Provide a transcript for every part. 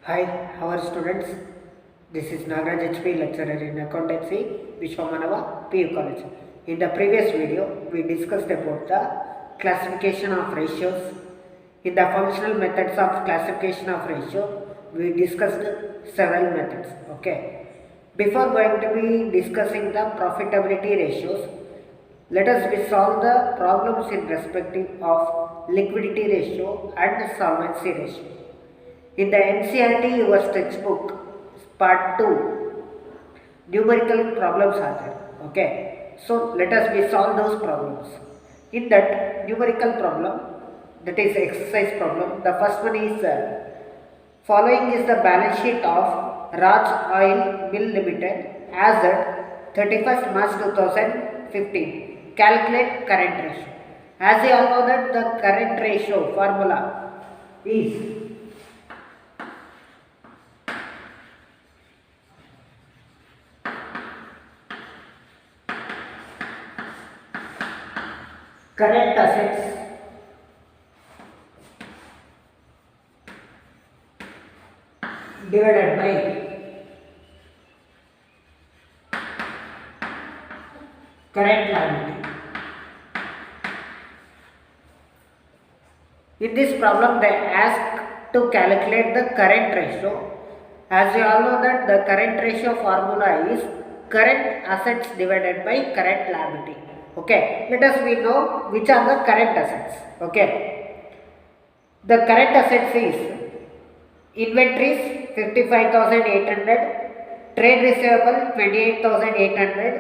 Hi, how are students? This is Nagaraj HP, lecturer in accountancy, Vishwamanava, PU College. In the previous video, we discussed about the classification of ratios. In the functional methods of classification of ratio, we discussed several methods. Okay. Before going to be discussing the profitability ratios, let us solve the problems in respective of liquidity ratio and solvency ratio. In the NCERT your textbook, part 2, numerical problems are there. Okay. So let us solve those problems. In that numerical problem, that is exercise problem, the first one is following is the balance sheet of Raj Oil Mill Limited as at 31st March 2015. Calculate current ratio. As you all know that the current ratio formula is current assets divided by current liability. In this problem they ask to calculate the current ratio. As you all know that the current ratio formula is current assets divided by current liability. Okay, let us we know which are the current assets. Okay, the current assets is inventories 55,800, trade receivable 28,800,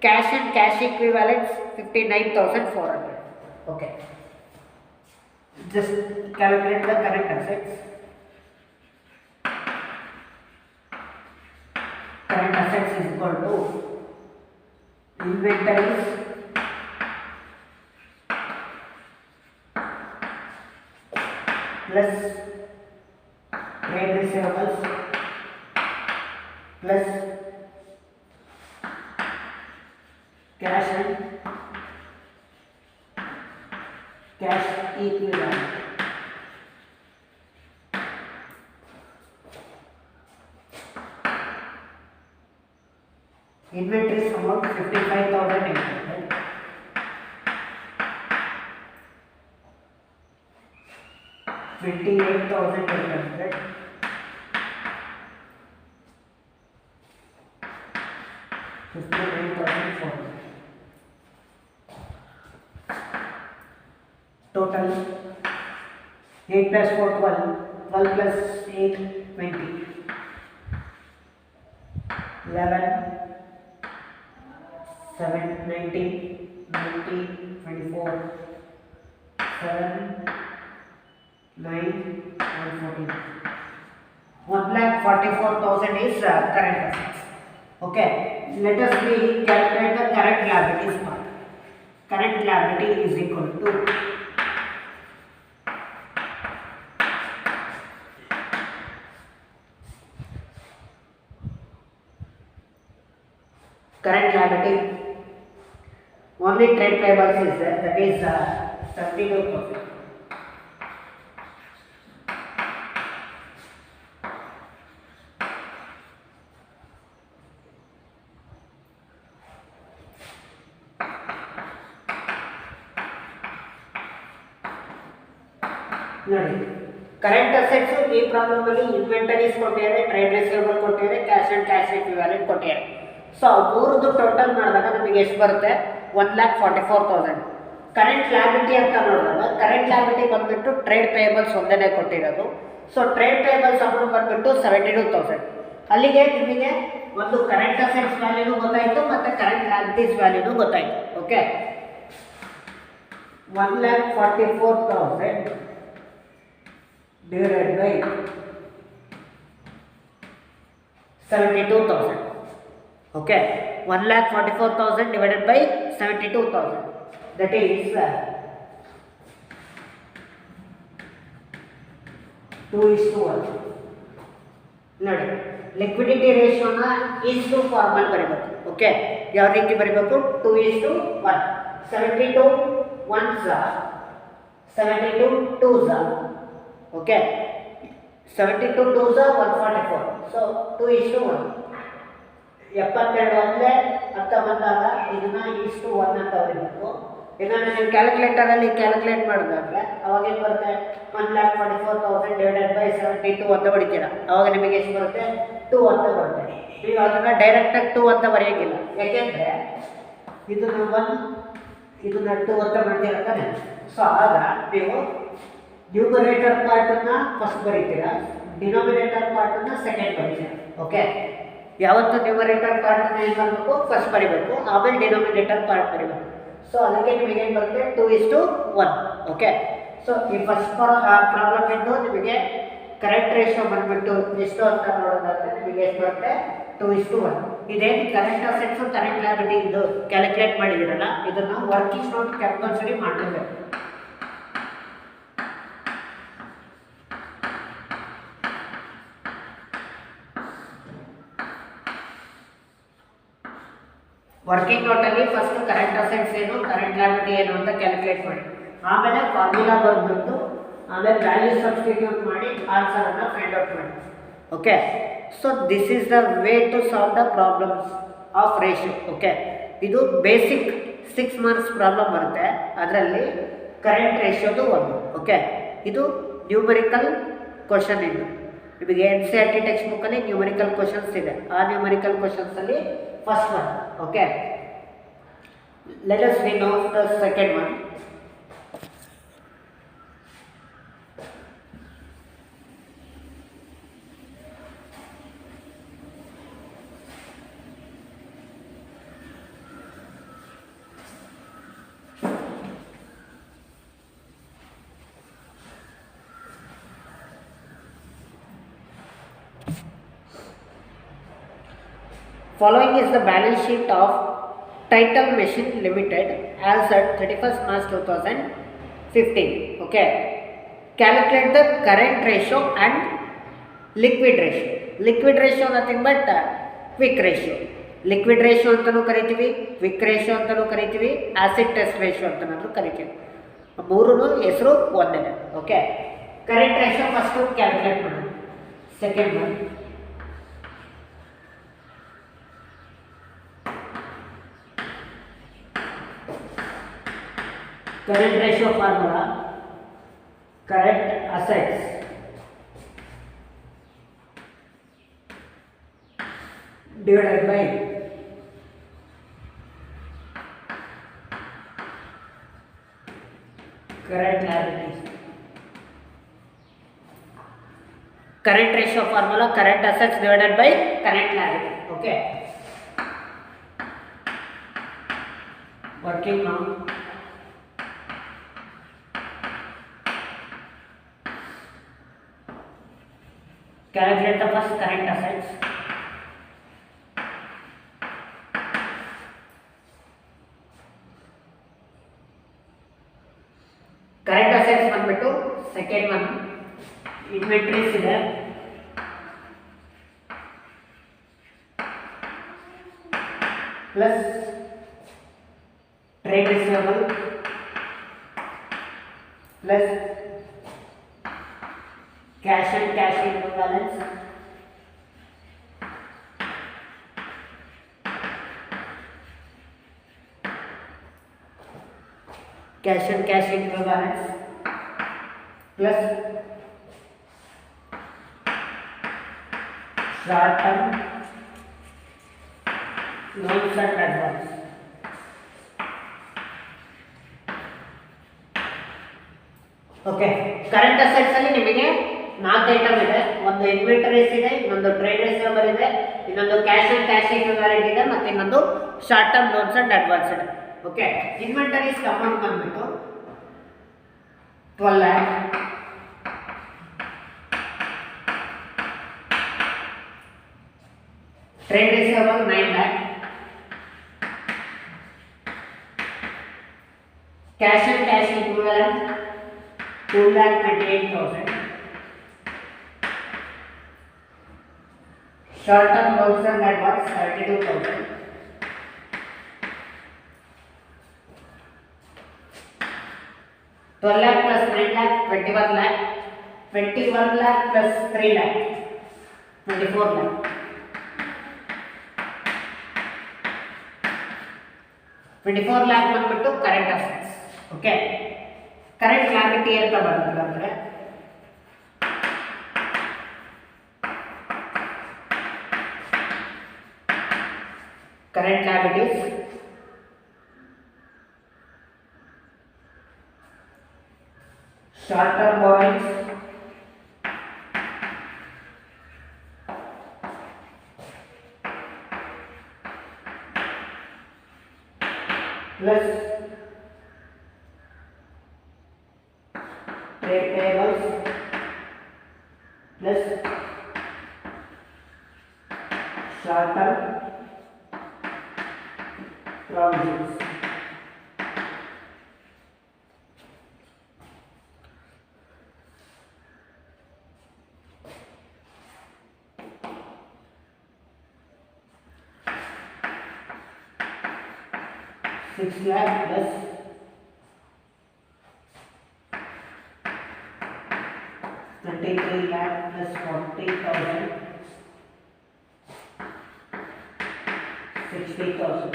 cash and cash equivalents 59,400. Okay, just calculate the current assets. Current assets is equal to inventories plus trade receivables plus cash and cash equivalent. Inventories amount 55,800. $28,800, $59,400. Total 8 plus 4 12, 12 plus 8 20, 11 7 19 19 24 7 9 and 14. 1,44,000 is current assets. Okay, let us calculate the current liabilities part. Current liability is equal to current liability. Only trade payables is there, that is 72,000. ನೋಡಿ, current assets ಈ problem ಅಲ್ಲಿ inventories ಕೊಟ್ಟಿದ್ದಾರೆ, trade receivable ಕೊಟ್ಟಿದ್ದಾರೆ, cash and cash ಇಕ್ವಿವಾಲೆಂಟ್ ಕೊಟ್ಟಿದ್ದಾರೆ. So ಮೂರದು total ಮಾಡಿದಾಗ ನಮಗೆ ಎಷ್ಟು ಬರುತ್ತೆ? 1,44,000. ಕರೆಂಟ್ ಲ್ಯಾಬಿಲಿಟಿ ಅಂತ ನೋಡಿದಾಗ ಕರೆಂಟ್ ಲ್ಯಾಬಿಲಿಟಿ ಬಂದ್ಬಿಟ್ಟು ಟ್ರೇಡ್ ಪೇಯಬಲ್ಸ್ ಒಂದೇ ಕೊಟ್ಟಿರೋದು. ಸೊ ಟ್ರೇಡ್ ಪೇಯಬಲ್ಸ್ ಅಮೌಂಟ್ ಬಂದ್ಬಿಟ್ಟು 72,000. ಅಲ್ಲಿಗೆ ನಿಮಗೆ ಒಂದು ಕರೆಂಟ್ ಅಸೆಟ್ಸ್ ವ್ಯಾಲ್ಯೂನು ಗೊತ್ತಾಯಿತು ಮತ್ತು ಕರೆಂಟ್ ಲ್ಯಾಬಿಲಿಟೀಸ್ ವ್ಯಾಲ್ಯೂನು ಗೊತ್ತಾಯಿತು. Okay, 1,44,000 divided by 72,000. Okay, 1,44,000 divided by 72,000. That is 2:1. ನೋಡಿ, ಲಿಕ್ವಿಡಿಟಿ ರೇಷಿಯೋನ ಇಷ್ಟು ಫಾರ್ಮಲ್ ಬರೀಬೇಕು. ಓಕೆ, ಯಾವ ರೀತಿ ಬರೀಬೇಕು? 2:1. 72 1s 72 2s. Okay, 72 2s are 144. So 2:1. 72 ಅಂದರೆ ಅಂತ ಬಂದಾಗ ಇದನ್ನ 1 ಅಂತ ಬರೀಬೇಕು. ಇದನ್ನ ನೀವು ಕ್ಯಾಲ್ಕುಲೇಟರಲ್ಲಿ ಕ್ಯಾಲ್ಕುಲೇಟ್ ಮಾಡೋದಾದ್ರೆ ಅವಾಗ ಏನು ಬರುತ್ತೆ 1,44,000 ಡಿವೈಡೆಡ್ ಬೈ 72 ಅಂತ ಬರೀತೀರಾ. ಅವಾಗ ನಿಮಗೆ ಎಷ್ಟು ಬರುತ್ತೆ 2 ಅಂತ ಬರುತ್ತೆ. ನೀವು ಅದನ್ನು ಡೈರೆಕ್ಟಾಗಿ 2 ಅಂತ ಬರೆಯೋಕ್ಕಿಲ್ಲ, ಯಾಕೆಂದರೆ ಇದನ್ನು 1 ಇದನ್ನ 2 ಅಂತ ಬರ್ತೀರಾ ತಾನೆ. ಸೊ ಆಗ ನೀವು ನ್ಯೂಮರೇಟರ್ ಪಾರ್ಟನ್ನು ಫಸ್ಟ್ ಬರೀತೀರಾ, ಡಿನೋಮಿನೇಟರ್ ಪಾರ್ಟನ್ನು ಸೆಕೆಂಡ್ ಬರೀತೀರಾ. ಓಕೆ, ಯಾವತ್ತು ನ್ಯೂಮರೇಟರ್ ಪಾರ್ಟನ್ನು ಏನು ಮಾಡಬೇಕು ಫಸ್ಟ್ ಬರೀಬೇಕು, ಆಮೇಲೆ ಡಿನೋಮಿನೇಟರ್ ಪಾರ್ಟ್ ಬರೀಬೇಕು. ಸೊ ಅದಕ್ಕೆ ನಿಮಗೆ ಏನು ಬರುತ್ತೆ 2:1. ಓಕೆ, ಸೊ ಈ ಫಸ್ಟ್ ಪ್ರಾಬ್ಲಮ್ ಇಂದು ನಿಮಗೆ ಕರೆಂಟ್ ರೇಷಿಯೋ ಬಂದ್ಬಿಟ್ಟು ಎಷ್ಟು ಅಂತ ನೋಡೋದಾದ್ರೆ ನಿಮಗೆ ಎಷ್ಟು ಬರುತ್ತೆ 2:1. ಇದೇನು ಕರೆಂಟ್ ಅಸೆಟ್ಸು ಕರೆಂಟ್ ಲಯಬಿಲಿಟಿ ಇದು ಕ್ಯಾಲ್ಕುಲೇಟ್ ಮಾಡಿದಿರಲ್ಲ, ಇದನ್ನು ವರ್ಕಿಂಗ್ ನೋಟ್ ಕಂಪಲ್ಸರಿ ಮಾಡಲೇಬೇಕು. ವರ್ಕಿಂಗ್ ನೋಟಲ್ಲಿ ಫಸ್ಟ್ ಕರೆಂಟ್ ಅಸೆಟ್ಸ್ ಏನು ಕರೆಂಟ್ ಲಯಬಿಲಿಟಿ ಏನು ಅಂತ ಕ್ಯಾಲ್ಕುಲೇಟ್ ಮಾಡಿ, ಆಮೇಲೆ ಫಾರ್ಮುಲಾ ಬರೆದ್ಬಿಟ್ಟು ಆಮೇಲೆ ವ್ಯಾಲ್ಯೂ ಸಬ್ಸ್ಟಿಟ್ಯೂಟ್ ಮಾಡಿ ಆನ್ಸರನ್ನು ಫೈಂಡ್ ಔಟ್ ಮಾಡಿ. Okay, so this is the way to solve the problems of ratio. Okay, ಇದು ಬೇಸಿಕ್ 6 ಮಾರ್ಕ್ಸ್ ಪ್ರಾಬ್ಲಮ್ ಬರುತ್ತೆ, ಅದರಲ್ಲಿ ಕರೆಂಟ್ ರೇಷಿಯೋದು ಒಂದು. ಓಕೆ, ಇದು ನ್ಯೂಮರಿಕಲ್ ಕ್ವಶನ್. ಇದು ನಿಮಗೆ NCERT ಟೆಕ್ಸ್ಟ್ ಬುಕ್ಕಲ್ಲಿ ನ್ಯೂಮರಿಕಲ್ ಕ್ವಶನ್ಸ್ ಇದೆ, ಆ ನ್ಯೂಮರಿಕಲ್ ಕ್ವಶನ್ಸಲ್ಲಿ first one. Okay, let us we know the second one. Following is the balance sheet of Title Machine Limited as at 31st March 2015. Okay, calculate the current ratio and liquid ratio. Liquid ratio nothing but quick ratio. Liquid ratio ಅಂತಲೂ ಕರಿತೀವಿ, quick ratio ಅಂತಲೂ ಕರಿತೀವಿ, acid test ratio ಅಂತಲೂ ಕರಿತೀವಿ. ಮೂರೂ ಹೆಸರು ಒಂದೇ. Okay, current ratio first calculate ಮಾಡೋಣ. Second one current ratio formula, current assets divided by current liabilities. Current ratio formula, current assets divided by current liabilities. Okay, working on calculate the first current assets. Current assets ಬಂದ್ಬಿಟ್ಟು second one inventories ಇದೆ, plus trade receivable plus cash and cash equivalents, cash and cash equivalents plus short term loans and advance. Okay, current assets ಅಲ್ಲಿ ನಿಮಗೆ 4 item ಇದೆ. ಒಂದು inventories ಇದೆ, ಇನ್ನೊಂದು trade receivable ಇದೆ, ಇನ್ನೊಂದು ಕ್ಯಾಶ್ ಅಂಡ್ ಕ್ಯಾಶ್ ಇಕ್ವಿವಾಲೆಂಟ್ ಇದೆ, ಮತ್ತು ಇನ್ನೊಂದು short term loans and advance ಇದೆ. ಓಕೆ, ಇನ್ವೆಂಟರೀಸ್ ಅಮೌಂಟ್ ಬಂದ್ಬಿಟ್ಟು 12 lakh, trade receivable 9 lakh, cash and cash equivalent 2,28,000, short term loans and advance 32,000, $12 lakh plus 9 lakh 21 lakh, 21 lakh plus 3 lakh 24 lakh. 24 lakh ಬಂದ್ಬಿಟ್ಟು current assets. Okay, current liability ಅಂತ ಬರುತ್ತೆ ಅಂದ್ರೆ current liabilities short term borrowings plus trade payables plus short term provisions. Six lakh plus 23 lakh plus 40,000 60,000.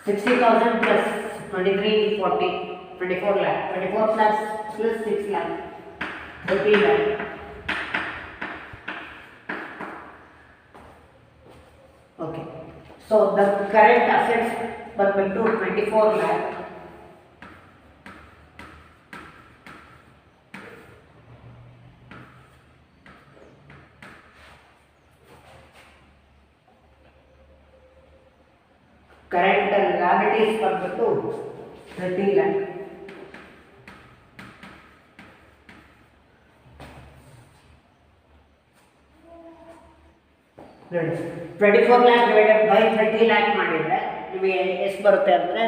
60,000 plus 23 40 24 lakh 24 plus 6 lakh 30 lakh. Okay, so the current assets ಬಂದ್ಬಿಟ್ಟು 24 lakh. Current liabilities ಬಂದ್ಬಿಟ್ಟು 30 lakh. ನೋಡಿ, 24 lakh divided by 30 lakh ಮಾಡಿದ್ರೆ ನಿಮಗೆ ಎಷ್ಟು ಬರುತ್ತೆ ಅಂದರೆ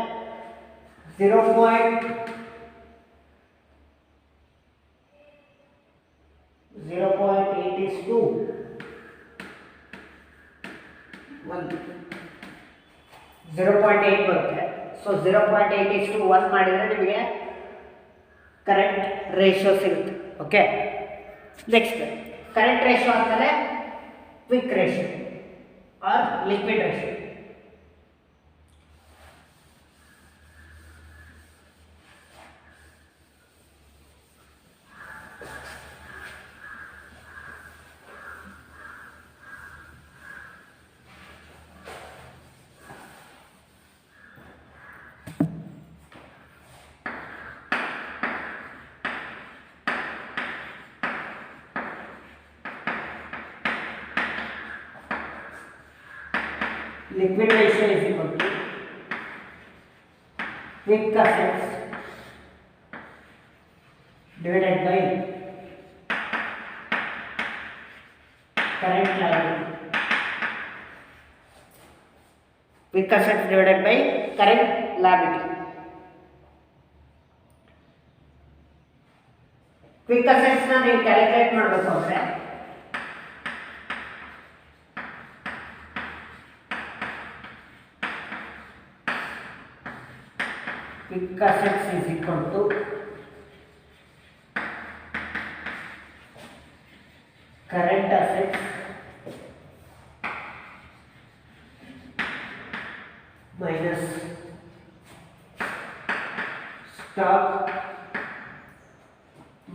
0.8 ಬರುತ್ತೆ. So 0.8:1 ಮಾಡಿದರೆ ನಿಮಗೆ ಕರೆಂಟ್ ರೇಷಿಯೋ ಸಿಗುತ್ತೆ. ಓಕೆ, ನೆಕ್ಸ್ಟ್ ಕರೆಂಟ್ ರೇಷಿಯೋ ಅಂತಾರೆ quick ratio or liquid ratio. Liquid ratio is equal to quick assets divided by current liability. Quick assets divided by current liability. Quick assets na ನೀವು calculate ಮಾಡಬೇಕು ಅಂದ್ರೆ quick assets is equal to current assets minus stock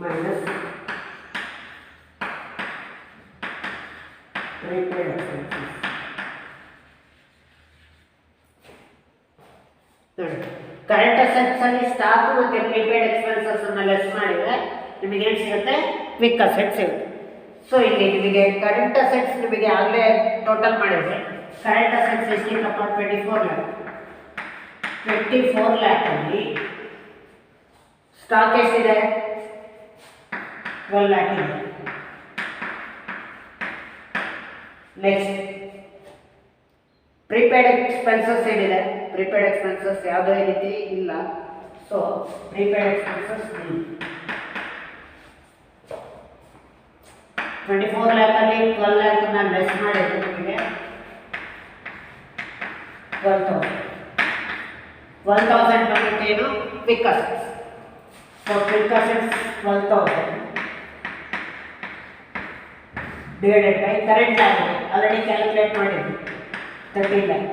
minus prepaid expenses. Current assets ಅಲ್ಲಿ stock ಮತ್ತು prepaid expenses ಅನ್ನು less ಮಾಡಿದ್ರೆ ನಿಮಗೆ ಏನು ಸಿಗುತ್ತೆ? ಕ್ವಿಕ್ ಅಸೆಟ್ಸ್ ಸಿಗುತ್ತೆ. ಸೊ ಇಲ್ಲಿ ನಿಮಗೆ ಕರೆಂಟ್ ಅಸೆಟ್ಸ್ ನಿಮಗೆ ಆಗಲೇ ಟೋಟಲ್ ಮಾಡಿದ್ರೆ ಕರೆಂಟ್ ಅಸೆಟ್ಸ್ ಎಷ್ಟಿತ್ತಪ್ಪ? 24 lakh. 24 lakh ಅಲ್ಲಿ ಸ್ಟಾಕ್ ಎಷ್ಟಿದೆ? 12 lakh ಇದೆ. ನೆಕ್ಸ್ಟ್ ಪ್ರಿಪೇಡ್ ಎಕ್ಸ್ಪೆನ್ಸಸ್ ಏನಿದೆ? ಪ್ರಿಪೇಡ್ ಎಕ್ಸ್ಪೆನ್ಸಸ್ ಯಾವುದೇ ರೀತಿ ಇಲ್ಲ. ಸೊ ಪ್ರಿಪೇಡ್ ಎಕ್ಸ್ಪೆನ್ಸಸ್ 24 lakh ಅಲ್ಲಿ 12 lakh ಅನ್ನ ಲೆಸ್ ಮಾಡಿದ್ರೆ ನಿಮಗೆ 12,000 ಬಂದಿದ್ದೇನು? Quick assets. So quick assets 12,000 divided by current liability already calculate ಮಾಡಿದ್ವಿ 13 lakh.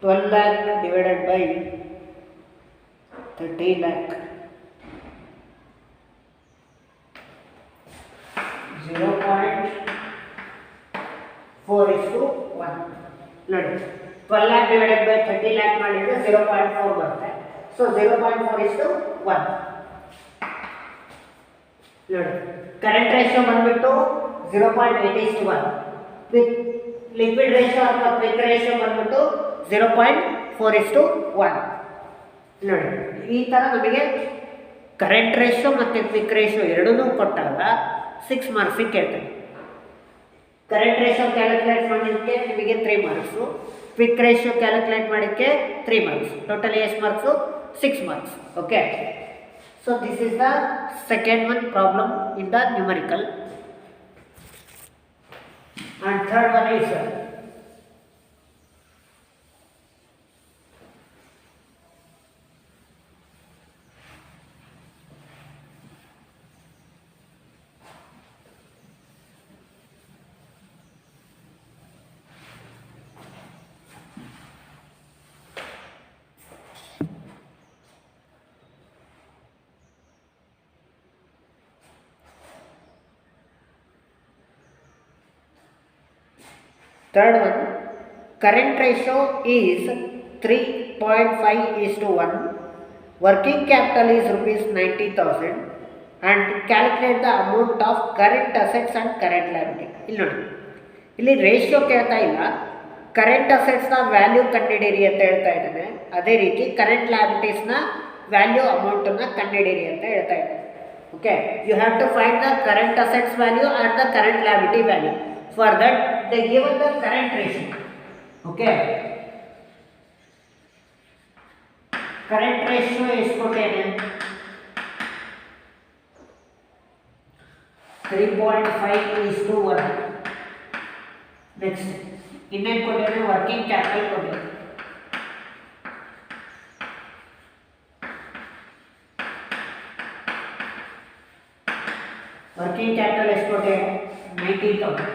$12 lakh divided by 30 lakh 0.4:1 ನೋಡಿ 12 lakh divided by 30 lakh ಮಾಡಿದ್ರೆ 0.4 ಬರುತ್ತೆ. ಸೊ 0.4:1 ನೋಡಿ ಕರೆಂಟ್ ರೇಷಿಯೋ ಬಂದ್ಬಿಟ್ಟು 0.8:1 ವಿತ್ ಲಿಕ್ವಿಡ್ ರೇಷಿಯೋ ಅಥವಾ ಕ್ವಿಕ್ ರೇಷಿಯೋ ಬಂದ್ಬಿಟ್ಟು 0.4:1 ನೋಡಿ ಈ ಥರ ನಮಗೆ ಕರೆಂಟ್ ರೇಷಿಯೋ ಮತ್ತು ಕ್ವಿಕ್ ರೇಷಿಯೋ ಎರಡನ್ನೂ ಕೊಟ್ಟಾಗ 6 ಮಾರ್ಕ್ಸಿಗೆ ಕೇಳ್ತಾರೆ. ಕರೆಂಟ್ ರೇಷಿಯೋ ಕ್ಯಾಲ್ಕುಲೇಟ್ ಮಾಡೋದಕ್ಕೆ ನಿಮಗೆ 3 ಮಾರ್ಕ್ಸು, ಕ್ವಿಕ್ ರೇಷಿಯೋ ಕ್ಯಾಲ್ಕುಲೇಟ್ ಮಾಡೋಕ್ಕೆ 3 ಮಾರ್ಕ್ಸ್, ಟೋಟಲಿ ಎಷ್ಟು marks 6 marks. Okay, so this is the second one problem in the numerical and third one is third one, current ratio is 3.5:1, working capital is rupees 90,000 and calculate the amount of current assets and current liability. ಇಲ್ಲಿ ನೋಡಿ, ಇಲ್ಲಿ ratio ಕೇಳ್ತಾ ಇಲ್ಲ, current ಅಸೆಟ್ಸ್ನ value ಕಂಡುಹಿಡಿಯಿರಿ ಅಂತ ಹೇಳ್ತಾ ಇದ್ದಾನೆ. ಅದೇ ರೀತಿ ಕರೆಂಟ್ ಲಯಬಿಲಿಟೀಸ್ನ ವ್ಯಾಲ್ಯೂ ಅಮೌಂಟನ್ನು ಕಂಡುಹಿಡಿಯಿರಿ ಅಂತ ಹೇಳ್ತಾ ಇದ್ದಾನೆ. Okay, you have to find the current assets value and the current liability value. For that they given the current ratio. Okay, current ratio is ಕೊಟ್ಟಿದೆ 3.5:1. next ಇನ್ನೇನು ಕೊಟ್ಟಿದೆ, ವರ್ಕಿಂಗ್ ಕ್ಯಾಪಿಟಲ್ ಕೊಟ್ಟಿದೆ. ವರ್ಕಿಂಗ್ ಕ್ಯಾಪಿಟಲ್ ಎಷ್ಟು ಕೊಟ್ಟಿದೆ 90,000.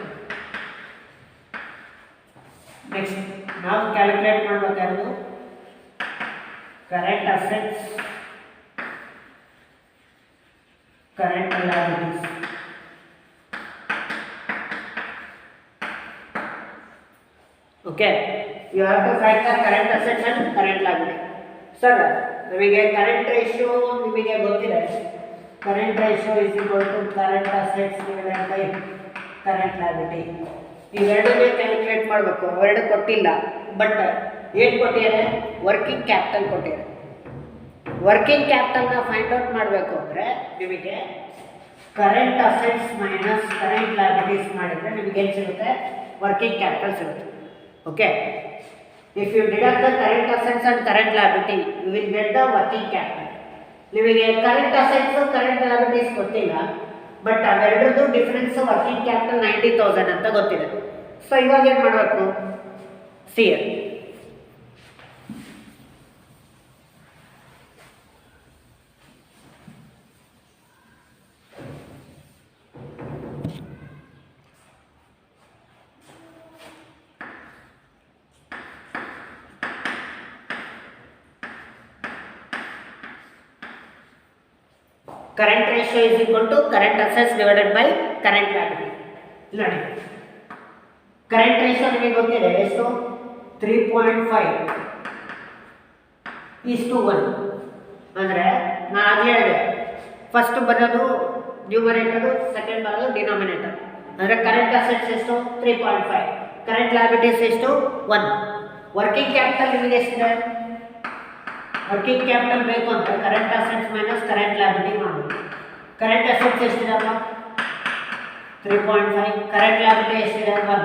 ನೆಕ್ಸ್ಟ್ ನಾವು calculate ಮಾಡಬೇಕಾದ್ರು current assets, current liabilities. Okay, you have to find the current assets and current liability. Sir ನಮಗೆ current ratio ನಿಮಗೆ ಗೊತ್ತಿದೆ, current ratio is equal to current assets divided by current liability. ಇವೆರಡನ್ನೇ calculate ಮಾಡಬೇಕು. ಅವೆರಡು ಕೊಟ್ಟಿಲ್ಲ, but ಏನು ಕೊಟ್ಟಿದ್ದಾರೆ, working capital ಕೊಟ್ಟಿದ್ದಾರೆ. ವರ್ಕಿಂಗ್ ಕ್ಯಾಪಿಟಲ್ನ ಫೈಂಡ್ ಔಟ್ ಮಾಡಬೇಕು ಅಂದರೆ ನಿಮಗೆ current assets minus current liabilities ಮಾಡಿದರೆ ನಿಮಗೆ ಏನು ಸಿಗುತ್ತೆ, ವರ್ಕಿಂಗ್ ಕ್ಯಾಪಿಟಲ್ ಸಿಗುತ್ತೆ. Okay, if you deduct the current assets and current liability you will get the working capital. ನಿಮಗೆ ಕರೆಂಟ್ ಅಸೆಟ್ಸು ಕರೆಂಟ್ ಲಯಬಿಲಿಟೀಸ್ ಗೊತ್ತಿಲ್ಲ, ಬಟ್ ಅವೆರಡರದ್ದು ಡಿಫ್ರೆನ್ಸ್ ವರ್ಕಿಂಗ್ ಕ್ಯಾಪಿಟಲ್ 90,000 ಅಂತ ಗೊತ್ತಿದೆ. ಸೊ ಇವಾಗ ಏನು ಮಾಡಬೇಕು, see current ratio is equal to current assets divided by current liability. ನೋಡಿ current ratio ನಿಮಗೆ ಗೊತ್ತಿದೆ ಎಷ್ಟು, 3.5:1. ಅಂದರೆ ನಾನು ಆಗಲೇ ಹೇಳಿದೆ, ಫಸ್ಟ್ ಬರೋದು ನ್ಯೂಮರೇಟರು, ಸೆಕೆಂಡ್ ಬರೋದು ಡಿನಾಮಿನೇಟರ್. ಅಂದರೆ ಕರೆಂಟ್ ಅಸೆಟ್ಸ್ ಎಷ್ಟು 3.5, ಕರೆಂಟ್ ಲಯಬಿಲಿಟೀಸ್ ಎಷ್ಟು 1. ವರ್ಕಿಂಗ್ ಕ್ಯಾಪಿಟಲ್ ನಿಮಗೆ ಎಷ್ಟಿದೆ, ವರ್ಕಿಂಗ್ ಕ್ಯಾಪಿಟಲ್ ಬೇಕು ಅಂತ current assets minus current liability ಮಾಡಬೇಕು. ಕರೆಂಟ್ ಅಸೆಟ್ಸ್ ಎಷ್ಟಿದೆಪ್ಪ 3.5, ಕರೆಂಟ್ ಲಯಬಿಲಿಟಿ ಎಷ್ಟಿದೆ 1.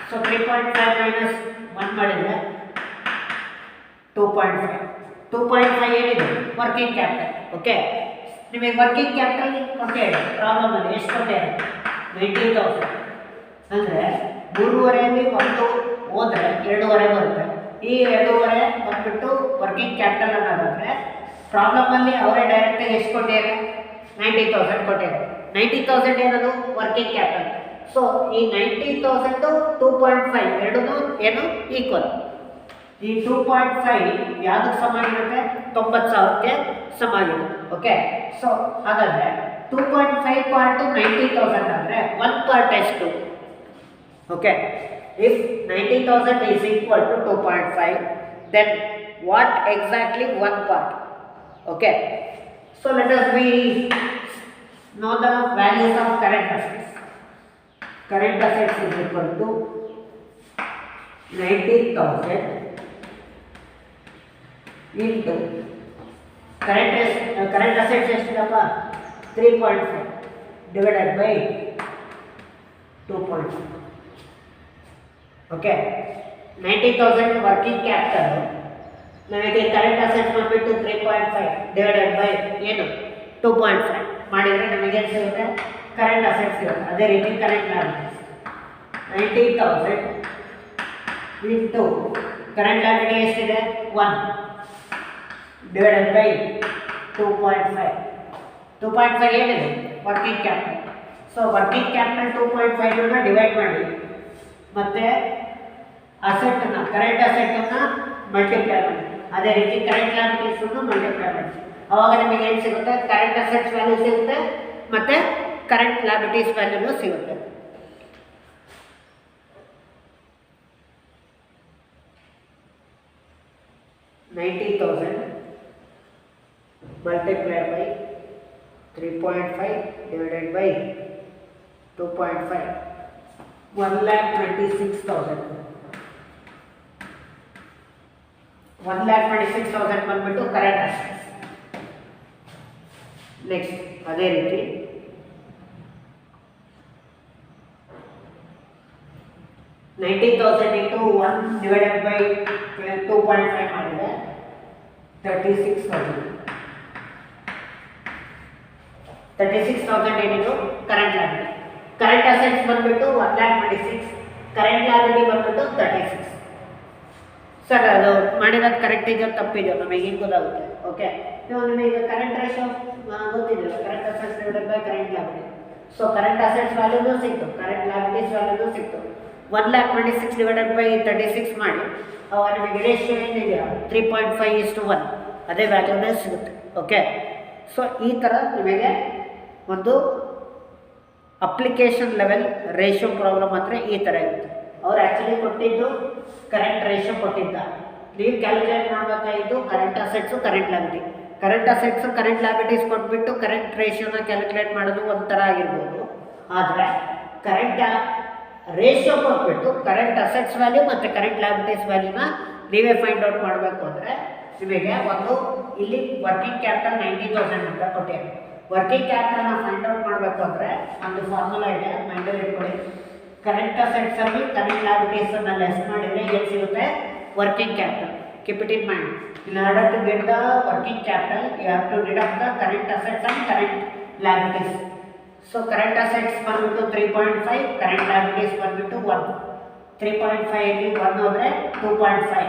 ಸೊ 3.5 ಮೈನಸ್ 1 ಮಾಡಿದರೆ 2.5. 2.5 ಏನಿದೆ ವರ್ಕಿಂಗ್ ಕ್ಯಾಪಿಟಲ್. ಓಕೆ, ನಿಮಗೆ ವರ್ಕಿಂಗ್ ಕ್ಯಾಪಿಟಲ್ ಕೊಟ್ಟಿದ್ದಾರೆ ಪ್ರಾಬ್ಲಮಲ್ಲಿ ಎಷ್ಟು ಕೊಟ್ಟಿದ್ದಾರೆ 90,000 ಅಂದರೆ 3.5 ಒಂದು ಹೋದರೆ 2.5 ಬರುತ್ತೆ. ಈ 2.5 ಬಂದ್ಬಿಟ್ಟು ವರ್ಕಿಂಗ್ ಕ್ಯಾಪಿಟಲ್ ಅನ್ನೋದಾದರೆ ಪ್ರಾಬ್ಲಮಲ್ಲಿ ಅವರೇ ಡೈರೆಕ್ಟಾಗಿ ಎಷ್ಟು ಕೊಟ್ಟಿದ್ದಾರೆ 90,000 ಕೊಟ್ಟಿದ್ದಾರೆ. 90,000 ಏನದು ವರ್ಕಿಂಗ್ ಕ್ಯಾಪಿಟಲ್. ಸೊ ಈ 90,000 2.5 ಎರಡೂ ಏನು ಈಕ್ವಲ್. ಈ 2.5 ಯಾವುದಕ್ಕೆ ಸಮ ಆಗಿರುತ್ತೆ 90,000ಕ್ಕೆ ಸಮ ಆಗಿರುತ್ತೆ. ಓಕೆ, ಸೊ ಹಾಗಾದರೆ 2.5 ಪಾರ್ಟ್ 90,000 ಆದರೆ 1 ಪಾರ್ಟ್ ಎಷ್ಟು? Okay, if 90,000 is equal to 2.5, then what exactly 1 part? Okay, so let us know the values of current assets. Current assets is equal to 90,000 into current assets ಎಷ್ಟಿದಪ್ಪ 3.5 divided by 2.5. Okay, 90,000 working capital, ನಮಗೆ current assets ಬಂದ್ಬಿಟ್ಟು 3.5 divided by ಏನು 2.5 ಮಾಡಿದರೆ ನಮಗೆ ಏನು ಸಿಗುತ್ತೆ current assets ಸಿಗುತ್ತೆ. ಅದೇ ರೀತಿ current liabilities 90,000 into current liability ಎಷ್ಟಿದೆ 1 ಡಿವೈಡೆಡ್ ಬೈ 2.5. 2.5 ಏನಿದೆ working capital. So working capital 2.5 divide ಮಾಡಿ ಮತ್ತು ಅಸೆಟ್ಟನ್ನು ಕರೆಂಟ್ ಅಸೆಟ್ಟನ್ನು ಮಲ್ಟಿಪ್ಲೈ ಮಾಡಿ, ಅದೇ ರೀತಿ ಕರೆಂಟ್ ಲ್ಯಾಬಿಲಿಟೀಸನ್ನು ಮಲ್ಟಿಪ್ಲೈ ಮಾಡಿ. ಆವಾಗ ನಿಮಗೆ ಏನು ಸಿಗುತ್ತೆ ಕರೆಂಟ್ ಅಸೆಟ್ಸ್ ವ್ಯಾಲ್ಯೂ ಸಿಗುತ್ತೆ ಮತ್ತು ಕರೆಂಟ್ ಲ್ಯಾಬಿಲಿಟೀಸ್ ವ್ಯಾಲ್ಯೂನು ಸಿಗುತ್ತೆ. $90,000 multiplied by 3.5 divided by 2.5, 1,26,000. 1,26,000 ಬಂದ್ಬಿಟ್ಟು ಕರೆಂಟ್ ಅಸೆಟ್ಸ್. ನೆಕ್ಸ್ಟ್ ಅದೇ ರೀತಿ 90,000 into 1 divided by 2.5 ಮಾಡಿದರೆ 36,000. 36,000 ಏನಿದು ಕರೆಂಟ್ ಲ್ಯಾಬಿಲಿಟಿ. ಕರೆಂಟ್ ಅಸೆಟ್ಸ್ ಬಂದ್ಬಿಟ್ಟು 1,26,000, ಕರೆಂಟ್ ಲ್ಯಾಬಿಲಿಟಿ ಬಂದ್ಬಿಟ್ಟು 36. ಸರ್ ಅದು ಮಾಡಿರೋದು ಕರೆಕ್ಟ್ ಇದೆಯೋ ತಪ್ಪಿದೆಯೋ ನಮಗೆ ಹಿಂಗೆ ಗೊತ್ತಾಗುತ್ತೆ. ಓಕೆ, ನೀವು ನಿಮಗೆ ಕರೆಂಟ್ ರೇಷೋ ಗೊತ್ತಿದೆಯಲ್ಲ, current assets divided by current liability. So current assets ವ್ಯಾಲ್ಯೂನೂ ಸಿಕ್ತು, ಕರೆಂಟ್ ಲ್ಯಾಬಿಲಿಟೀಸ್ ವ್ಯಾಲ್ಯೂನೂ ಸಿಕ್ತು. 1,26,000 ಡಿವೈಡೆಡ್ ಬೈ 36 ಮಾಡಿ ಅವಾಗ ನಿಮಗೆ ರೇಷಿಯೋ ಏನಿದೆಯಾ 3.5:1 ಅದೇ ವ್ಯಾಲ್ಯೂನೇ ಸಿಗುತ್ತೆ. ಓಕೆ, ಸೊ ಈ ಥರ ನಿಮಗೆ ಒಂದು ಅಪ್ಲಿಕೇಶನ್ ಲೆವೆಲ್ ರೇಷಿಯೋ ಪ್ರಾಬ್ಲಮ್ ಅಂದರೆ ಈ ಥರ ಇರುತ್ತೆ. ಅವ್ರು ಆ್ಯಕ್ಚುಲಿ ಕೊಟ್ಟಿದ್ದು ಕರೆಂಟ್ ರೇಷಿಯೋ ಕೊಟ್ಟಿದ್ದ, ನೀವು ಕ್ಯಾಲ್ಕುಲೇಟ್ ಮಾಡಬೇಕಾಗಿದ್ದು current assets current liability. Current assets current liabilities ಕೊಟ್ಬಿಟ್ಟು ಕರೆಂಟ್ ರೇಷಿಯೋನ ಕ್ಯಾಲ್ಕುಲೇಟ್ ಮಾಡೋದು ಒಂಥರ ಆಗಿರ್ಬೋದು. ಆದರೆ ಕರೆಂಟ್ ರೇಷಿಯೋ ಕೊಟ್ಬಿಟ್ಟು ಕರೆಂಟ್ ಅಸೆಟ್ಸ್ ವ್ಯಾಲ್ಯೂ ಮತ್ತು ಕರೆಂಟ್ ಲ್ಯಾಬಿಲಿಟೀಸ್ ವ್ಯಾಲ್ಯೂನ ನೀವೇ ಫೈಂಡ್ ಔಟ್ ಮಾಡಬೇಕು ಅಂದರೆ ನಿಮಗೆ ಒಂದು ಇಲ್ಲಿ ವರ್ಕಿಂಗ್ ಕ್ಯಾಪಿಟಲ್ 90,000 ಅಂತ ಕೊಟ್ಟಿದೆ. ವರ್ಕಿಂಗ್ ಕ್ಯಾಪಿಟಲ್ನ ಫೈಂಡ್ ಔಟ್ ಮಾಡಬೇಕು ಅಂದರೆ ಒಂದು ಫಾರ್ಮುಲಾ ಇದೆ, ಮೈಂಡಲ್ಲಿ ಇಟ್ಕೊಳ್ಳಿ. ಕರೆಂಟ್ ಅಸೆಟ್ಸಲ್ಲಿ ಕರೆಂಟ್ ಲ್ಯಾಬಿಲಿಟೀಸನ್ನು ಲೆಸ್ ಮಾಡಿದರೆ ಏನು ಸಿಗುತ್ತೆ working capital. Keep it in mind. In order to get the working capital, you have to deduct the current assets and current liabilities. So current assets ಬಂದ್ಬಿಟ್ಟು 3.5, current liabilities ಬಂದ್ಬಿಟ್ಟು 1. 3.5 ಇಲ್ಲಿ 1 ಹೋದರೆ 2.5.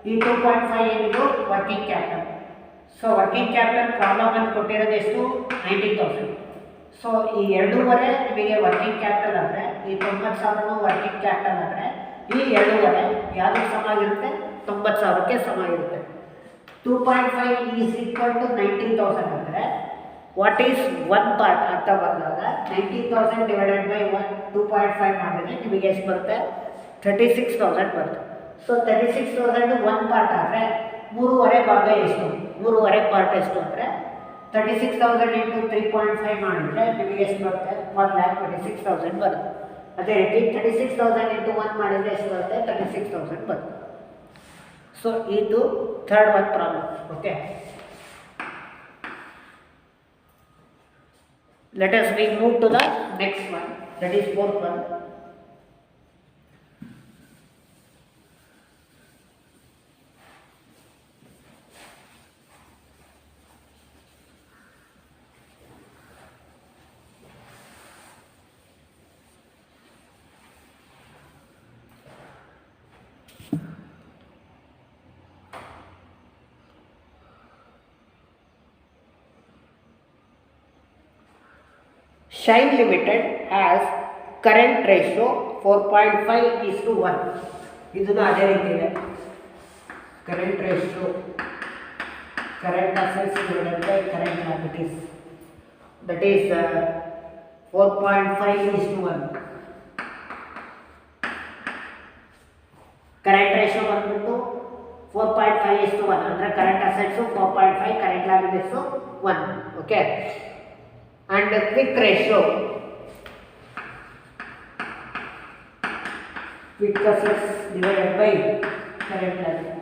ಈ 2.5 ಏನಿದು working capital. So working capital ಪ್ರಾಬ್ಲಮಲ್ಲಿ ಕೊಟ್ಟಿರೋದು ಎಷ್ಟು 90,000. So ಈ 2.5 ನಿಮಗೆ ವರ್ಕಿಂಗ್ ಕ್ಯಾಪಿಟಲ್ ಅಂದರೆ ಈ 90,000 ವರ್ಕಿಂಗ್ ಕ್ಯಾಪಿಟಲ್ ಅಂದರೆ ಈ 2.5 ಯಾವುದಕ್ಕೆ ಸಮ ಆಗಿರುತ್ತೆ 90,000ಕ್ಕೆ ಸಮ ಆಗಿರುತ್ತೆ. 2.5 ಈಸ್ ಈಕ್ವಲ್ ಟು 90,000 ಅಂದರೆ ವಾಟ್ ಈಸ್ 1 ಪಾರ್ಟ್ ಅಂತ ಬಂದಾಗ 90,000 ಡಿವೈಡೆಡ್ ಬೈ 2.5 ಮಾಡಿದ್ರೆ ನಿಮಗೆ ಎಷ್ಟು ಬರುತ್ತೆ 36,000 ಬರುತ್ತೆ. ಸೊ 36,000 1 ಪಾರ್ಟ್ ಆದರೆ 3.5 ಭಾಗ ಎಷ್ಟು 3.5 ಪಾರ್ಟ್ ಎಷ್ಟು ಅಂದರೆ 36,000 ಇಂಟು 3.5 ಮಾಡಿದರೆ ನಿಮಗೆ ಎಷ್ಟು ಬರುತ್ತೆ 1,26,000 ಬರುತ್ತೆ. ಅದೇ ರೀತಿ 36,000 ಇಂಟು 1 ಮಾಡಿದರೆ ಎಷ್ಟು ಬರುತ್ತೆ 36,000 ಬರುತ್ತೆ. ಸೊ ಇದು third one problem. Okay, let us we move to the next one, that is fourth one. Shine Limited has current ratio 4.5:1. ಇದನ್ನು ಅದೇ ರೀತಿ ಇದೆ. Current ratio, current assets divided by current liabilities. That is 4.5:1. Current ratio ಬಂದ್ಬಿಟ್ಟು 4.5:1 ಅಂದರೆ current assets 4.5, current liabilities 1. Okay. And quick ratio, quick assets divided by current liability.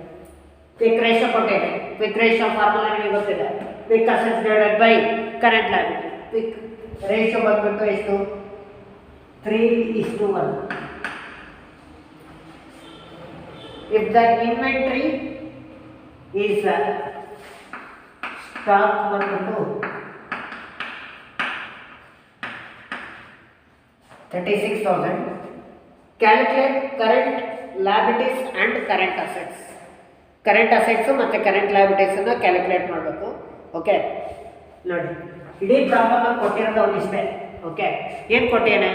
Quick ratio ಕೊಟ್ಟಿದೆ. Quick ratio formula ನಿಮಗೆ ಗೊತ್ತಿದೆ. Quick assets divided by current liability. Quick ratio ಬಂದ್ಬಿಟ್ಟು ಎಷ್ಟು? 3:1. If the inventory is stock ಬಂದ್ಬಿಟ್ಟು 36,000, calculate current liabilities and current assets. Current assets ಮತ್ತು current ಲಯಬಿಲಿಟೀಸನ್ನು calculate ಮಾಡಬೇಕು. Okay, ನೋಡಿ ಇಡೀ ಪ್ರಾಬ್ಲಮ್ ಕೊಟ್ಟಿರೋದು ಒಂದಿಷ್ಟೇ. ಓಕೆ, ಏನು ಕೊಟ್ಟೇನೆ?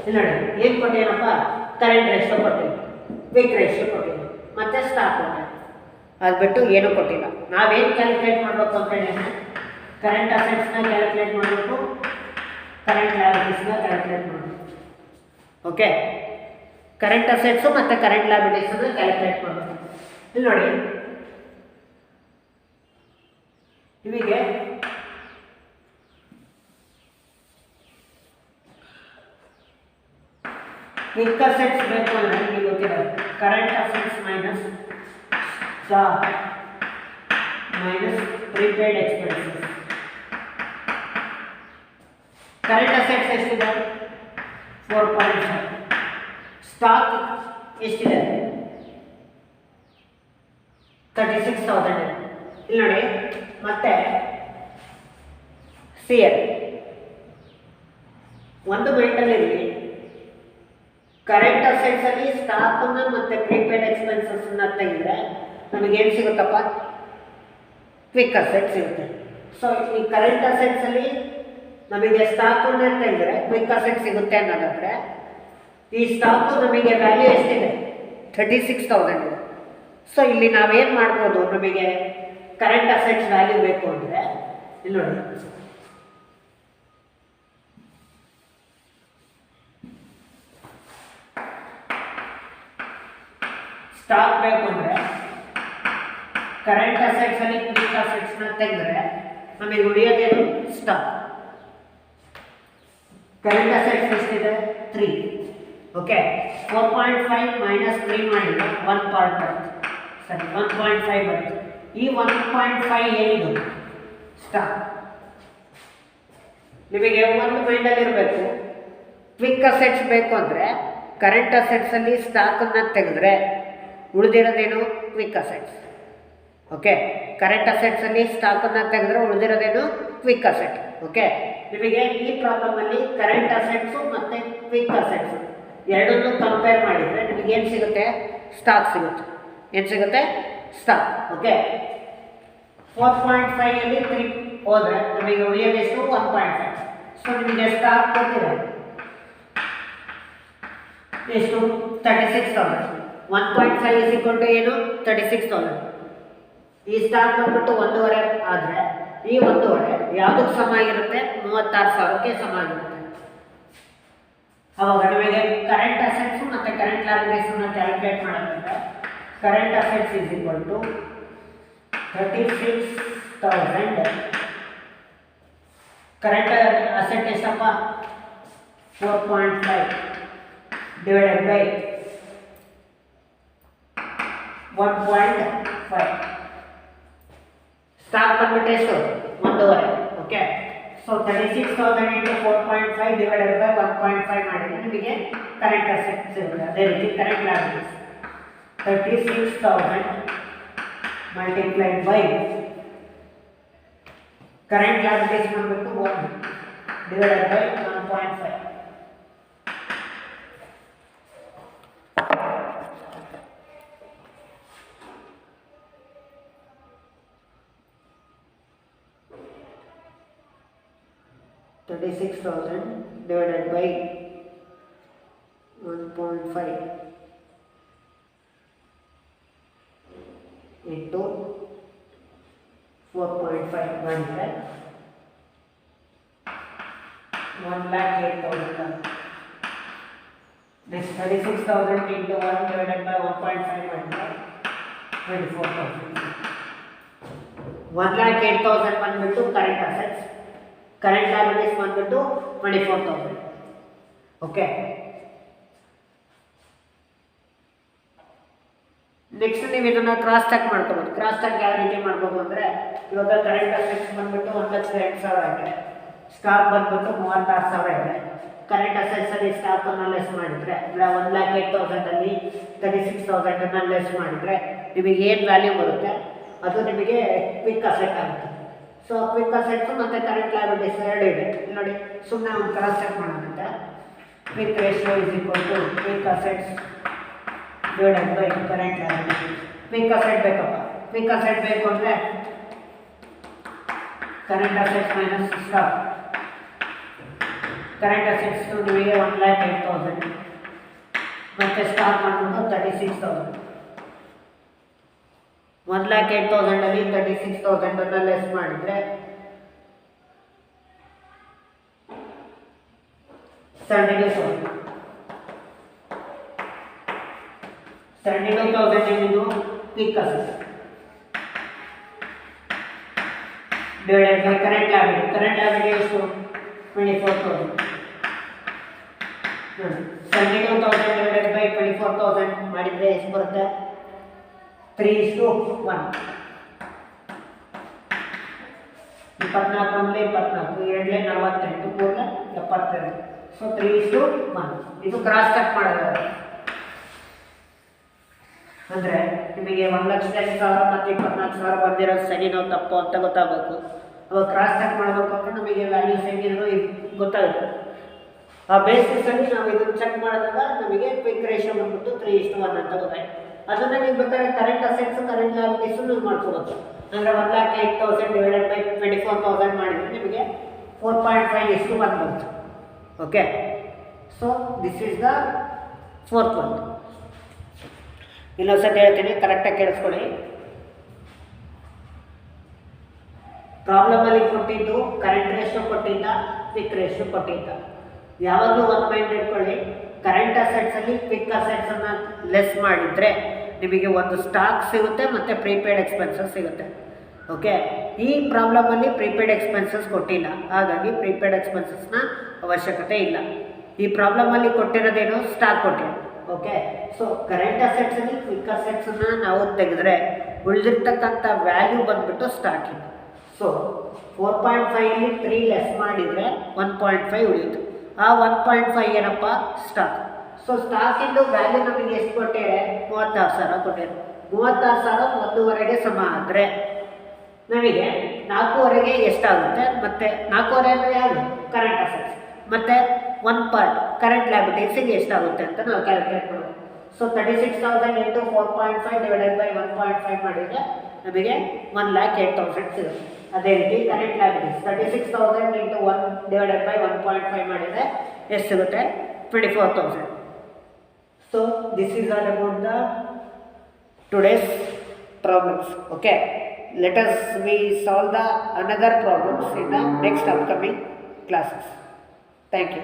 ಇಲ್ಲ ನೋಡಿ, ಏನು ಕೊಟ್ಟೇನಪ್ಪ? ಕರೆಂಟ್ ರೇಷಿಯೋ ಕೊಟ್ಟಿಲ್ಲ, ಕ್ವಿಕ್ ರೇಷಿಯೋ ಕೊಟ್ಟಿಲ್ಲ, ಮತ್ತು ಸ್ಟಾಕ್ ಕೊಟ್ಟಿಲ್ಲ. ಅದು ಬಿಟ್ಟು ಏನೂ ಕೊಟ್ಟಿಲ್ಲ. ನಾವೇನು ಕ್ಯಾಲ್ಕುಲೇಟ್ ಮಾಡಬೇಕು ಅಂತ ಹೇಳಿ, ಕರೆಂಟ್ ಅಸೆಟ್ಸ್ನ ಕ್ಯಾಲ್ಕುಲೇಟ್ ಮಾಡಬೇಕು, ಕರೆಂಟ್ ಲಯಬಿಲಿಟೀಸ್ನ ಕ್ಯಾಲ್ಕುಲೇಟ್ ಮಾಡಬೇಕು. ಓಕೆ, ಕರೆಂಟ್ ಅಸೆಟ್ಸು ಮತ್ತು ಕರೆಂಟ್ ಲಯಬಿಲಿಟೀಸನ್ನು ಕ್ಯಾಲ್ಕುಲೇಟ್ ಮಾಡಬೇಕು. ಇಲ್ಲಿ ನೋಡಿ, ನಿಮಗೆ ಕ್ವಿಕ್ ಅಸೆಟ್ಸ್ ಬೇಕು ಅಂದರೆ ನಿಮಗೆ ಗೊತ್ತಿದೆ, current assets minus stock minus prepaid expenses. Current assets ಎಷ್ಟಿದೆ? 4.5. ಸ್ಟಾಕ್ ಎಷ್ಟಿದೆ? 36,000 ಇದೆ. ಇಲ್ಲಿ ನೋಡಿ, ಮತ್ತೆ ಸಿಎಲ್ ಒಂದು ಮೈಂಡಲ್ಲಿರಲಿ, ಕರೆಂಟ್ ಅಸೆಟ್ಸಲ್ಲಿ ಸ್ಟಾಕನ್ನು ಮತ್ತು ಪ್ರಿಪೇಯ್ಡ್ ಎಕ್ಸ್ಪೆನ್ಸಸ್ನ ತೆಗೆದರೆ ನಮಗೇನು ಸಿಗುತ್ತಪ್ಪ? ಕ್ವಿಕ್ ಅಸೆಟ್ ಸಿಗುತ್ತೆ. ಸೊ ಈ ಕರೆಂಟ್ ಅಸೆಟ್ಸಲ್ಲಿ ನಮಗೆ ಸ್ಟಾಕನ್ನು ತೆಗೆದರೆ ಕ್ವಿಕ್ ಅಸೆಟ್ ಸಿಗುತ್ತೆ ಅನ್ನೋದಾದರೆ, ಈ ಸ್ಟಾಕು ನಮಗೆ ವ್ಯಾಲ್ಯೂ ಎಷ್ಟಿದೆ? 36,000 ಇದೆ. ಸೊ ಇಲ್ಲಿ ನಾವೇನು ಮಾಡ್ಬೋದು? ನಮಗೆ ಕರೆಂಟ್ ಅಸೆಟ್ಸ್ ವ್ಯಾಲ್ಯೂ ಬೇಕು ಅಂದರೆ ಇಲ್ಲಿ ನೋಡಿ, ಸ್ಟಾಕ್ ಬೇಕು ಅಂದರೆ ಕರೆಂಟ್ ಅಸೆಟ್ಸಲ್ಲಿ ಕ್ವಿಕ್ ಅಸೆಟ್ಸ್ನ ತೆಗೆದರೆ ನಮಗೆ ಉಳಿಯೋದೇನು? ಸ್ಟಾಕ್. ಕರೆಂಟ್ ಅಸೆಟ್ಸ್ ಎಷ್ಟಿದೆ? 3. ಓಕೆ, 4.5 ಮೈನಸ್ 3 ಮಾಡಿದ್ರೆ 1 ಪಾರ್ಟ್ ಬರುತ್ತೆ. ಸರಿ, 1.5 ಬರುತ್ತೆ. ಈ 1.5 ಏನಿದು? ಸ್ಟಾಕ್. ನಿಮಗೆ ಒಂದು ಮೈಂಡಲ್ಲಿರಬೇಕು, ಕ್ವಿಕ್ ಅಸೆಟ್ಸ್ ಬೇಕು ಅಂದರೆ ಕರೆಂಟ್ ಅಸೆಟ್ಸಲ್ಲಿ ಸ್ಟಾಕನ್ನು ತೆಗೆದ್ರೆ ಉಳಿದಿರೋದೇನು? Quick assets. ಓಕೆ, ಕರೆಂಟ್ ಅಸೆಟ್ಸಲ್ಲಿ ಸ್ಟಾಕನ್ನು ತೆಗೆದ್ರೆ ಉಳಿದಿರೋದೇನು? Quick asset. ಓಕೆ, ನಿಮಗೆ ಈ ಪ್ರಾಬ್ಲಮಲ್ಲಿ ಕರೆಂಟ್ ಅಸೆಟ್ಸು ಮತ್ತು ಕ್ವಿಕ್ ಅಸೆಟ್ಸು ಎರಡನ್ನೂ ಕಂಪೇರ್ ಮಾಡಿದರೆ ನಿಮಗೇನು ಸಿಗುತ್ತೆ? ಸ್ಟಾಕ್ ಸಿಗುತ್ತೆ. ಏನು ಸಿಗುತ್ತೆ? ಸ್ಟಾಕ್. ಓಕೆ, 4.5 3 ಹೋದರೆ ನಮಗೆ ಉಳಿಯೋದೆಷ್ಟು? 1.5. ಸೊ ನಿಮಗೆ ಸ್ಟಾಕ್ ಕೊಟ್ಟಿದೆ ಎಷ್ಟು? 36,000. 1.5 is equal to ಏನು? 36,000. ಈ ಸ್ಟಾಕ್ ಬಂದ್ಬಿಟ್ಟು 1.5 ಆದರೆ ಈ 1.5 ಯಾವುದಕ್ಕೆ ಸಮ ಆಗಿರುತ್ತೆ? 36,000ಕ್ಕೆ ಸಮ ಆಗಿರುತ್ತೆ. ಅವಾಗ ನಮಗೆ ಕರೆಂಟ್ ಅಸೆಟ್ಸ್ ಮತ್ತು ಕರೆಂಟ್ ಲಯಬಿಲಿಟೀಸ್ನ ಕ್ಯಾಲ್ಕುಲೇಟ್ ಮಾಡೋದಂದ್ರೆ current assets is equal to 36,000. Current asset ಎಷ್ಟಪ್ಪ? 4.5 ಡಿವೈಡೆಡ್ ಬೈ 1.5. ಸ್ಟಾಕ್ ಬಂದ್ಬಿಟ್ಟು ಎಷ್ಟು? 1.5. Okay, so 36,000 into 4.5 divided by 1.5 ಮಾಡಿದರೆ ನಿಮಗೆ ಕರೆಂಟ್ ಅಸೆಟ್ಸ್ ಸಿಗುತ್ತೆ. ಅದೇ ರೀತಿ current liabilities 36,000 multiplied by current liabilities ಬಂದ್ಬಿಟ್ಟು 1 divided by 1.5. 36,000 divided by 1.5 into 4.5 ಮಾಡಿದರೆ 1,08,000. This 36,000 into 1 divided by 1.5 ಮಾಡಿದರೆ 24,000. 1,08,000 ಬಂದ್ಬಿಟ್ಟು ಕರೆಂಟ್ ಅಸೆಟ್ಸ್, ಕರೆಂಟ್ ಲಯಬಿಲಿಟೀಸ್ ಬಂದ್ಬಿಟ್ಟು 24,000. ಓಕೆ, ನೆಕ್ಸ್ಟ್ ನೀವು ಇದನ್ನ ಕ್ರಾಸ್ ಚೆಕ್ ಮಾಡ್ಕೋಬಹುದು. ಕ್ರಾಸ್ ಚೆಕ್ ಯಾವ ರೀತಿ ಮಾಡ್ಬೋದು ಅಂದರೆ, ಇವಾಗ ಕರೆಂಟ್ ಅಸೆಟ್ಸ್ ಬಂದ್ಬಿಟ್ಟು 1,08,000 ಇದೆ, ಸ್ಟಾಕ್ ಬಂದ್ಬಿಟ್ಟು 36,000 ಇದೆ. ಕರೆಂಟ್ ಅಸೆಟ್ಸ್ ಅಲ್ಲಿ ಸ್ಟಾಕ್ ಅನ್ನು ಲೆಸ್ ಮಾಡಿದ್ರೆ, ಅಂದರೆ 1,08,000 ಅಲ್ಲಿ 36,000 ಲೆಸ್ ಮಾಡಿದ್ರೆ ನಿಮಗೆ ಏನು ವ್ಯಾಲ್ಯೂ ಬರುತ್ತೆ ಅದು ನಿಮಗೆ ಕ್ವಿಕ್ ಅಸೆಟ್ ಆಗುತ್ತೆ. ಸೊ ಕ್ವಿಕ್ ಅಸೆಟ್ಸ್ ಮತ್ತು ಕರೆಂಟ್ ಲಯಬಿಲಿಟೀಸ್ ಎರಡು ಇದೆ ನೋಡಿ. ಸುಮ್ಮನೆ ಒಂದು ಕ್ರಾಸ್ ಚೆಕ್ ಮಾಡೋಣ. Quick ratio is equal to quick assets divided by current liabilities. Quick asset ಬೇಕಪ್ಪ, ಕ್ವಿಕ್ ಅಸೆಟ್ ಬೇಕು ಅಂದರೆ current assets minus stock. Current assets ನಿಮಗೆ 1,08,000 ಮತ್ತು ಸ್ಟಾಕ್ ಮಾಡಿಬಿಟ್ಟು 36,000. 1,08,000 ಅಲ್ಲಿ 36,000 ಲೆಸ್ ಮಾಡಿದರೆ 72,000 ಏನಿದು quick asset divided by current liability. Current liability ಎಷ್ಟು? 24,000. 72,000 ಡಿವೈಡೆಡ್ ಬೈ 24,000 ಮಾಡಿದರೆ ಎಷ್ಟು ಬರುತ್ತೆ? 3:1. 24 1 24, 2 48, 3 72. ಸೊ 3:1. ಇದು ಕ್ರಾಸ್ ಚೆಕ್ ಮಾಡೋದು. ಅಂದರೆ ನಿಮಗೆ 1,08,000 ಮತ್ತು 24,000 ಬಂದಿರೋದು ಸರಿನೋ ತಪ್ಪು ಅಂತ ಗೊತ್ತಾಗಬೇಕು. ಅವಾಗ ಕ್ರಾಸ್ ಚೆಕ್ ಮಾಡಬೇಕು ಅಂದರೆ ನಮಗೆ ವ್ಯಾಲ್ಯೂಸ್ ಹೆಂಗಿರೋ ಗೊತ್ತಾಗುತ್ತೆ. ಆ ಬೇಸಿಸಲ್ಲಿ ನಾವು ಇದನ್ನು ಚೆಕ್ ಮಾಡಿದಾಗ ನಮಗೆ ಕ್ವಿಕ್ ರೇಷಿಯೋ ಬಂದ್ಬಿಟ್ಟು 3:1 ಅಂತ ಗೊತ್ತಾಯ್ತು. ಅದನ್ನು ನೀವು ಬೇಕಾದ್ರೆ ಕರೆಂಟ್ ಅಸೆಟ್ಸ್ ಕರೆಂಟ್ ಲಯಬಿಲಿಟೀಸ್ ನೀವು ಮಾಡ್ಕೋಬೋದು. ಅಂದರೆ 1,08,000 ಡಿವೈಡೆಡ್ ಬೈ 24,000 ಮಾಡಿದರೆ ನಿಮಗೆ 4.5:1 ಬಂತು. Okay, so this is the fourth one. ಇನ್ನೊಂದ್ಸತಿ ಹೇಳ್ತೀನಿ, ಕರೆಕ್ಟಾಗಿ ಕೇಳಿಸ್ಕೊಳ್ಳಿ. ಪ್ರಾಬ್ಲಮಲ್ಲಿ ಕೊಟ್ಟಿದ್ದು ಕರೆಂಟ್ ರೇಷಿಯೋ ಕೊಟ್ಟಿದ್ದ, ಕ್ವಿಕ್ ರೇಷಿಯೋ ಕೊಟ್ಟಿದ್ದ. ಯಾವಾಗಲೂ ಒಂದು ಮೈಂಡ್ ಇಟ್ಕೊಳ್ಳಿ, ಕರೆಂಟ್ ಅಸೆಟ್ಸಲ್ಲಿ ಕ್ವಿಕ್ ಅಸೆಟ್ಸನ್ನು ಲೆಸ್ ಮಾಡಿದರೆ ನಿಮಗೆ ಒಂದು ಸ್ಟಾಕ್ ಸಿಗುತ್ತೆ ಮತ್ತು ಪ್ರೀಪೇಯ್ಡ್ ಎಕ್ಸ್ಪೆನ್ಸಸ್ ಸಿಗುತ್ತೆ. ಓಕೆ, ಈ ಪ್ರಾಬ್ಲಮಲ್ಲಿ ಪ್ರೀಪೇಯ್ಡ್ ಎಕ್ಸ್ಪೆನ್ಸಸ್ ಕೊಟ್ಟಿಲ್ಲ, ಹಾಗಾಗಿ ಪ್ರೀಪೇಯ್ಡ್ ಎಕ್ಸ್ಪೆನ್ಸಸ್ನ ಅವಶ್ಯಕತೆ ಇಲ್ಲ. ಈ ಪ್ರಾಬ್ಲಮಲ್ಲಿ ಕೊಟ್ಟಿರೋದೇನು? ಸ್ಟಾಕ್ ಕೊಟ್ಟಿರೋದು. ಓಕೆ, ಸೊ ಕರೆಂಟ್ ಅಸೆಟ್ಸಲ್ಲಿ ಕ್ವಿಕ್ ಅಸೆಟ್ಸನ್ನು ನಾವು ತೆಗೆದ್ರೆ ಉಳಿದಿರ್ತಕ್ಕಂಥ ವ್ಯಾಲ್ಯೂ ಬಂದುಬಿಟ್ಟು ಸ್ಟಾಕಿಂಗ್. ಸೊ 4.5 3 ಲೆಸ್ ಮಾಡಿದರೆ 1.5 ಉಳಿಯಿತು. ಆ 1.5 ಏನಪ್ಪ? ಸ್ಟಾಕ್. ಸೊ ಸ್ಟಾಕಿಂದು ವ್ಯಾಲ್ಯೂ ನಮಗೆ ಎಷ್ಟು ಕೊಟ್ಟಿದೆ? 36,000 ಕೊಟ್ಟಿದೆ. 36,000 1.5ಗೆ ಸಮ ಆದರೆ ನಮಗೆ 4.5ಗೆ ಎಷ್ಟಾಗುತ್ತೆ? ಮತ್ತು 4.5 ಅಂದರೆ ಯಾವುದು? Current assets. ಮತ್ತು 1 ಪಾರ್ಟ್ ಕರೆಂಟ್ ಲಯಬಿಲಿಟೀಸಿಗೆ ಎಷ್ಟಾಗುತ್ತೆ ಅಂತ ನಾವು ಕ್ಯಾಲ್ಕುಲೇಟ್ ಮಾಡೋದು. ಸೊ 36,000 ಇಂಟು 4.5 ಡಿವೈಡೆಡ್ ಬೈ 1.5 ಮಾಡಿದರೆ ನಮಗೆ 1,08,000 ಸಿಗುತ್ತೆ. ಅದೇ ರೀತಿ current liabilities 36,000 into 1 divided by 1.5 ಮಾಡಿದರೆ ಎಷ್ಟು ಸಿಗುತ್ತೆ? 24,000. So this is all about the today's problems. Okay, let us we solve the another problems in the next upcoming classes. Thank you.